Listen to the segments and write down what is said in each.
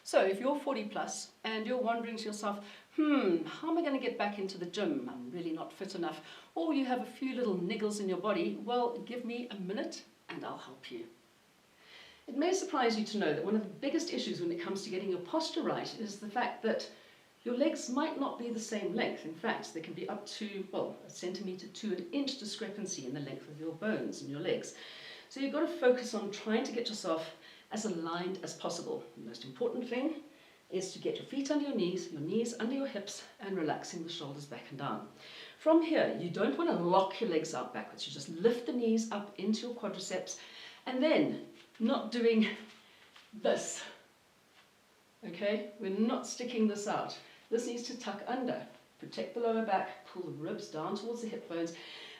So if you're 40 plus and you're wondering to yourself, how am I going to get back into the gym? I'm really not fit enough. Or you have a few little niggles in your body, well, give me a minute and I'll help you. It may surprise you to know that one of the biggest issues when it comes to getting your posture right is the fact that your legs might not be the same length. In fact, there can be up to, well, a centimetre to an inch discrepancy in the length of your bones in your legs. So you've got to focus on trying to get yourself as aligned as possible. The most important thing is to get your feet under your knees under your hips, and relaxing the shoulders back and down. From here, you don't want to lock your legs out backwards. You just lift the knees up into your quadriceps, and then not doing this. Okay, we're not sticking this out. This needs to tuck under. Protect the lower back, pull the ribs down towards the hip bones,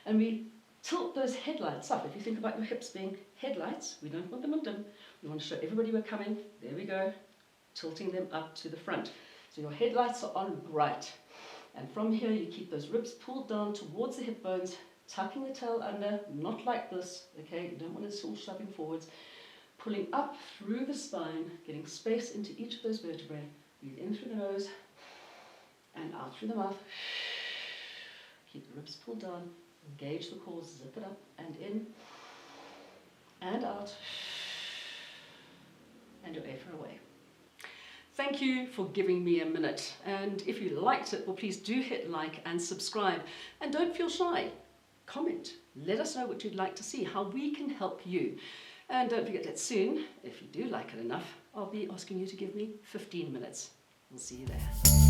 and we tilt those headlights up. If you think about your hips being headlights, we don't want them on dim. We want to show everybody we're coming. There we go. Tilting them up to the front. So your headlights are on bright. And from here, you keep those ribs pulled down towards the hip bones, tucking the tail under, not like this, okay? You don't want it all shoving forwards. Pulling up through the spine, getting space into each of those vertebrae. Breathe in through the nose and out through the mouth. Keep the ribs pulled down. Engage the core, zip it up and in and out, and you're air away. Thank you for giving me a minute, and if you liked it, well, please do hit like and subscribe, and don't feel shy. Comment, let us know what you'd like to see, how we can help you, and don't forget that soon, if you do like it enough, I'll be asking you to give me 15 minutes. We'll see you there.